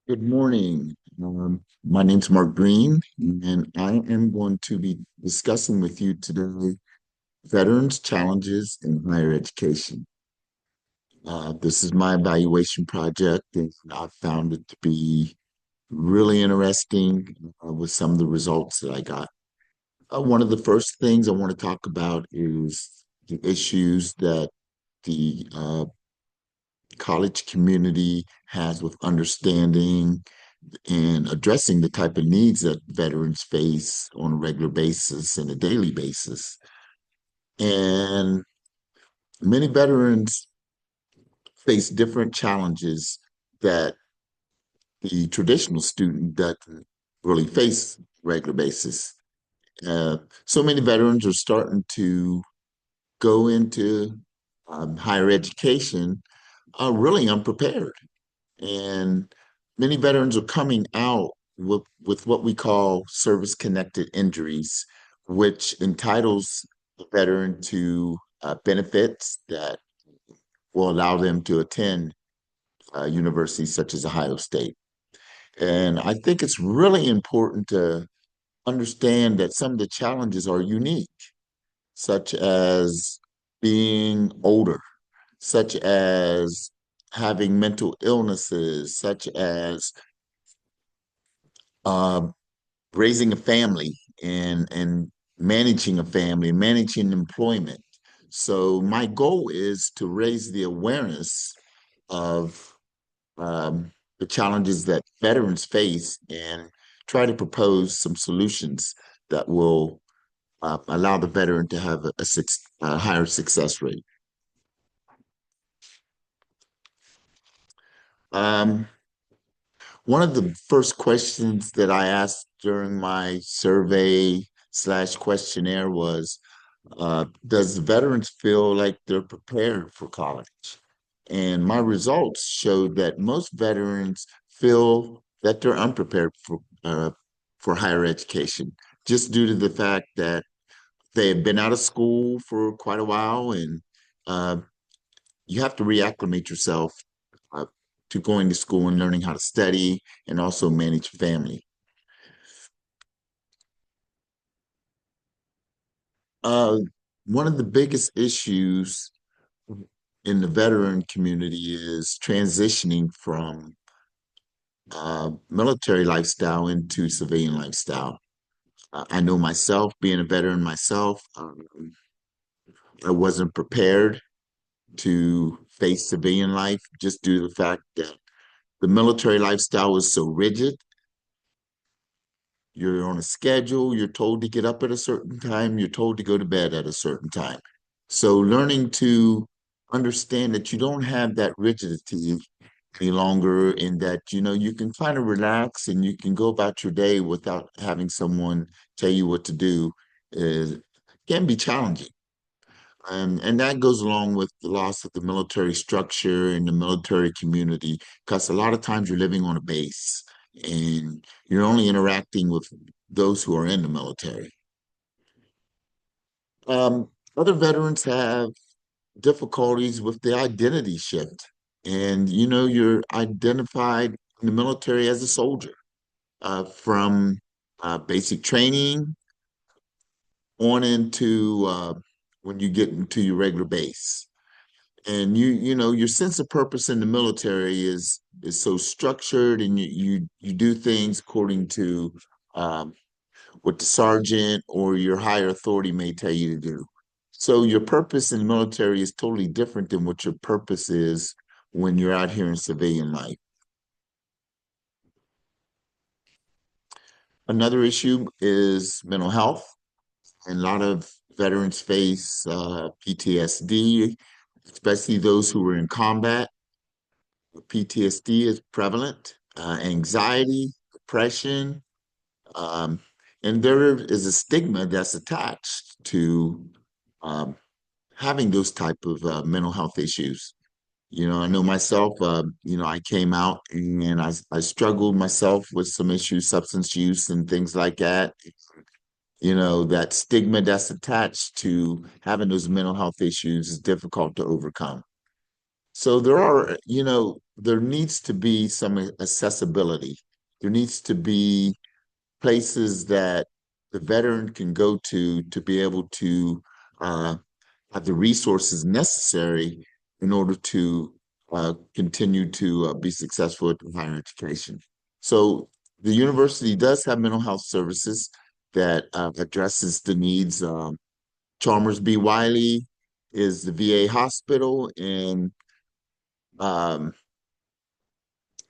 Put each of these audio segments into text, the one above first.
Good morning. My name's Mark Green, and I am going to be discussing with you today veterans' challenges in higher education. This is my evaluation project, and I found it to be really interesting with some of the results that I got. One of the first things I want to talk about is the issues that the college community has with understanding and addressing the type of needs that veterans face on a regular basis and a daily basis. And many veterans face different challenges that the traditional student doesn't really face regular basis. So many veterans are starting to go into higher education really unprepared. And many veterans are coming out with what we call service-connected injuries, which entitles the veteran to benefits that will allow them to attend universities such as Ohio State. And I think it's really important to understand that some of the challenges are unique, such as being older, such as having mental illnesses, such as uh, raising a family and managing a family, managing employment. So my goal is to raise the awareness of the challenges that veterans face and try to propose some solutions that will allow the veteran to have a higher success rate. Um, One of the first questions that I asked during my survey slash questionnaire was, does the veterans feel like they're prepared for college? And my results showed that most veterans feel that they're unprepared for higher education, just due to the fact that they have been out of school for quite a while, and uh, you have to reacclimate yourself uh, to going to school and learning how to study and also manage family. Uh, One of the biggest issues in the veteran community is transitioning from military lifestyle into civilian lifestyle. I know myself, being a veteran myself, I wasn't prepared to face civilian life just due to the fact that the military lifestyle was so rigid. You're on a schedule, you're told to get up at a certain time, you're told to go to bed at a certain time. So learning to understand that you don't have that rigidity any longer and that you can kind of relax and you can go about your day without having someone tell you what to do is can be challenging. And that goes along with the loss of the military structure and the military community, because a lot of times you're living on a base and you're only interacting with those who are in the military. Other veterans have difficulties with the identity shift. And you're identified in the military as a soldier from basic training on into when you get into your regular base. And your sense of purpose in the military is so structured, and you do things according to um, what the sergeant or your higher authority may tell you to do. So your purpose in the military is totally different than what your purpose is when you're out here in civilian life. Another issue is mental health, and a lot of veterans face PTSD, especially those who were in combat. PTSD is prevalent, anxiety, depression, um, and there is a stigma that's attached to um, having those type of mental health issues. I know myself, I came out and I struggled myself with some issues, substance use and things like that. That stigma that's attached to having those mental health issues is difficult to overcome. So there are, there needs to be some accessibility. There needs to be places that the veteran can go to be able to uh, have the resources necessary in order to continue to be successful at higher education. So the university does have mental health services that addresses the needs. Chalmers B. Wiley is the VA hospital, and um,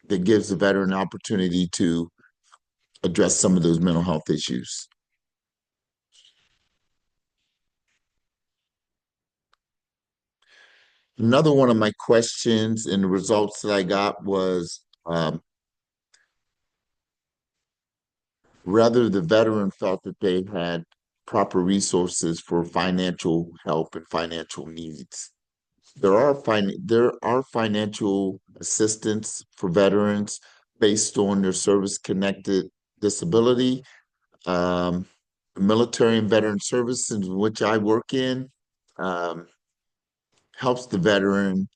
that gives the veteran an opportunity to address some of those mental health issues. Another one of my questions and the results that I got was whether the veteran felt that they had proper resources for financial help and financial needs. There are financial assistance for veterans based on their service connected disability. Um, the military and veteran services in which I work in um, helps the veteran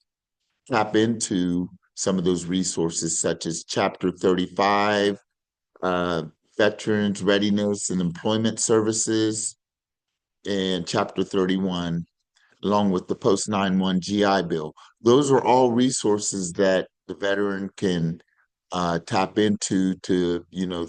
tap into some of those resources, such as Chapter 35, uh, Veterans Readiness and Employment Services, and Chapter 31, along with the Post 9/1 GI Bill. Those are all resources that the veteran can tap into to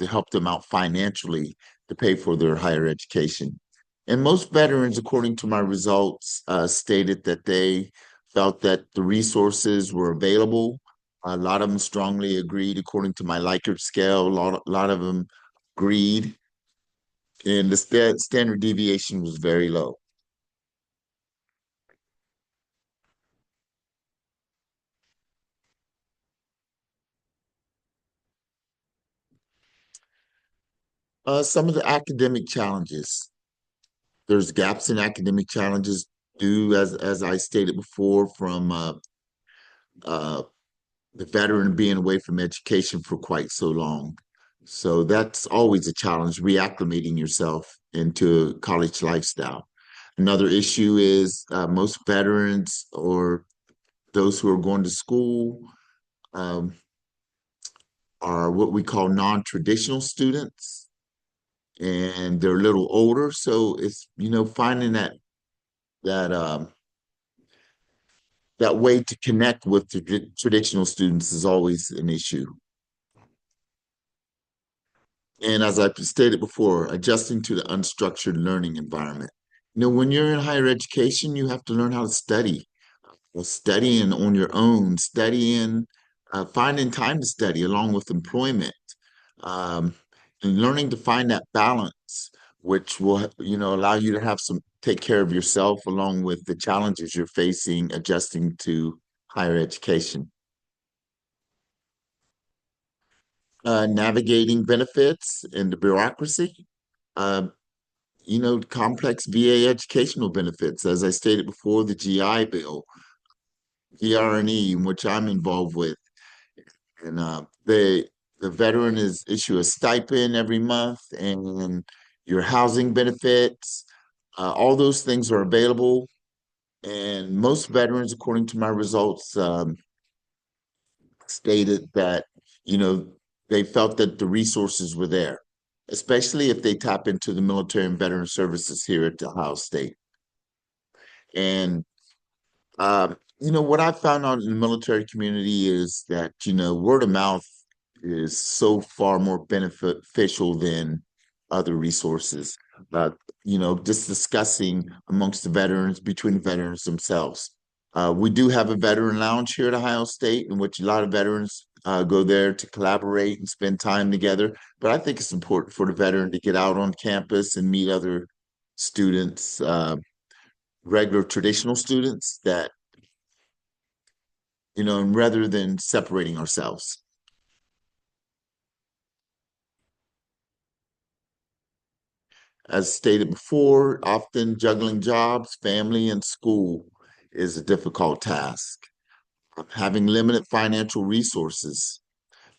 help them out financially to pay for their higher education. And most veterans, according to my results, stated that they felt that the resources were available. A lot of them strongly agreed, according to my Likert scale. A lot of them agreed, and the standard deviation was very low. Some of the academic challenges. There's gaps in academic challenges due, as I stated before, from uh, the veteran being away from education for quite so long. So that's always a challenge, reacclimating yourself into a college lifestyle. Another issue is most veterans or those who are going to school um, are what we call non-traditional students, and they're a little older. So it's finding that that way to connect with the traditional students is always an issue. And as I stated before, adjusting to the unstructured learning environment. When you're in higher education, you have to learn how to study. Studying on your own, finding time to study along with employment, um, and learning to find that balance, which will, allow you to take care of yourself along with the challenges you're facing adjusting to higher education. Navigating benefits and the bureaucracy, uh, complex VA educational benefits. As I stated before, the GI Bill, VRNE, which I'm involved with, and the veteran is issue a stipend every month, and your housing benefits. All those things are available, and most veterans, according to my results, stated that you know they felt that the resources were there, especially if they tap into the military and veteran services here at Ohio State. And what I found out in the military community is that word of mouth is so far more beneficial than other resources. Uh, just discussing amongst the veterans, between the veterans themselves. We do have a veteran lounge here at Ohio State, in which a lot of veterans go there to collaborate and spend time together. But I think it's important for the veteran to get out on campus and meet other students, regular traditional students that, and rather than separating ourselves. As stated before, often juggling jobs, family, and school is a difficult task. Having limited financial resources,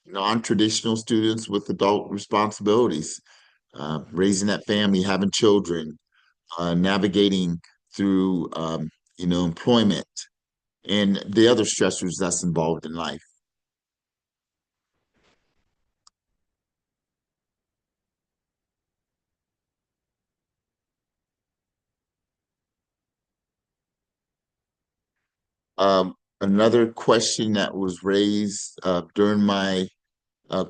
non-traditional students with adult responsibilities, raising that family, having children, navigating through, employment. and the other stressors that's involved in life. Another question that was raised during my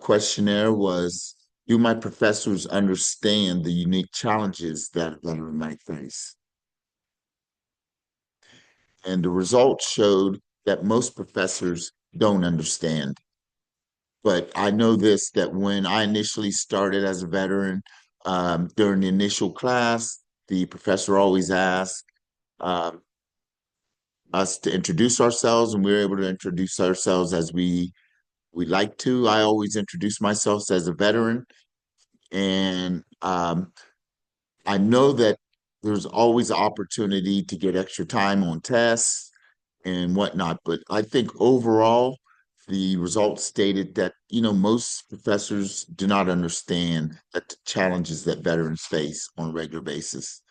questionnaire was, do my professors understand the unique challenges that a veteran might face? And the results showed that most professors don't understand. But I know this, that when I initially started as a veteran, during the initial class, the professor always asked um, us to introduce ourselves, and we were able to introduce ourselves as we like to. I always introduce myself as a veteran, and I know that there's always opportunity to get extra time on tests and whatnot. But I think overall, the results stated that, most professors do not understand that the challenges that veterans face on a regular basis.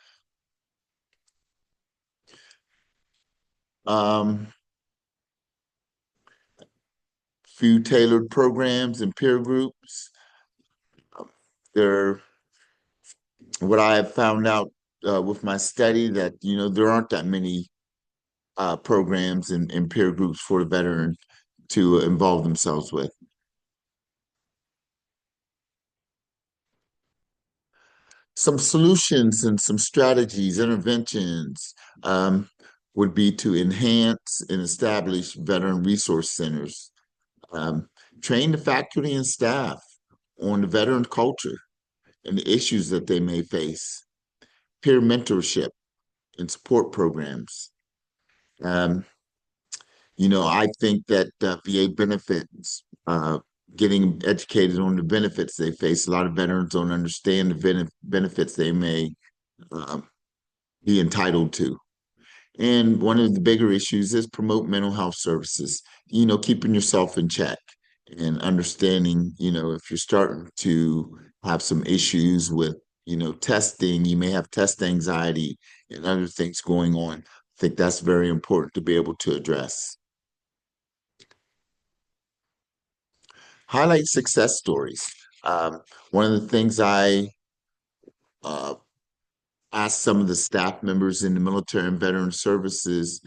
Um, Few tailored programs and peer groups. There, what I have found out with my study that, there aren't that many programs and peer groups for the veteran to involve themselves with. Some solutions and some strategies, interventions would be to enhance and establish veteran resource centers, um, train the faculty and staff on the veteran culture and the issues that they may face, peer mentorship and support programs. Um, I think that VA benefits, getting educated on the benefits they face. A lot of veterans don't understand the benefits they may uh, be entitled to. And one of the bigger issues is promote mental health services, keeping yourself in check and understanding, if you're starting to have some issues with, testing, you may have test anxiety and other things going on. I think that's very important to be able to address. Highlight success stories. One of the things I uh, asked some of the staff members in the military and veteran services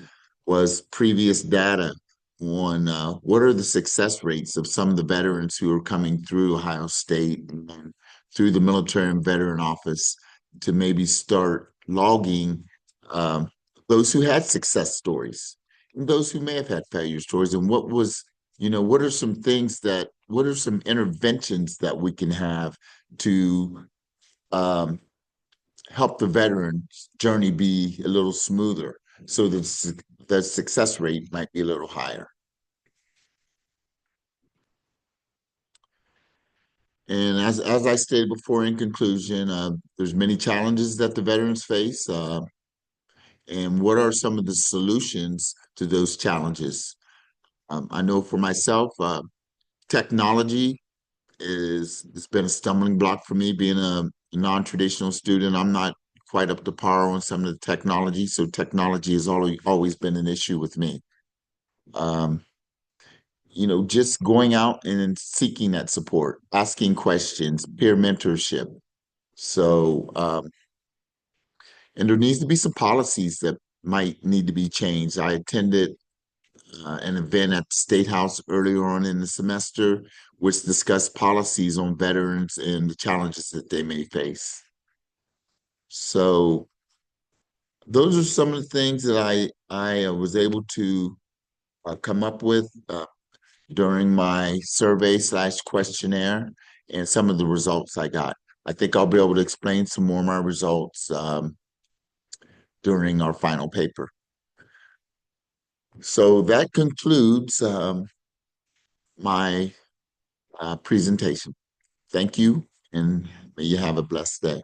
was previous data on what are the success rates of some of the veterans who are coming through Ohio State and through the military and veteran office to maybe start logging um, those who had success stories and those who may have had failure stories, and what are some what are some interventions that we can have to um, help the veteran's journey be a little smoother so that the success rate might be a little higher. And as I stated before in conclusion, there's many challenges that the veterans face. And what are some of the solutions to those challenges? I know for myself, technology has been a stumbling block for me being a non-traditional student. I'm not quite up to par on some of the technology, so technology has always been an issue with me. Um, just going out and seeking that support, asking questions, peer mentorship. So, and there needs to be some policies that might need to be changed. I attended an event at the State House earlier on in the semester, which discussed policies on veterans and the challenges that they may face. So those are some of the things that I was able to come up with during my survey/questionnaire and some of the results I got. I think I'll be able to explain some more of my results during our final paper. So that concludes my presentation. Thank you, and may you have a blessed day.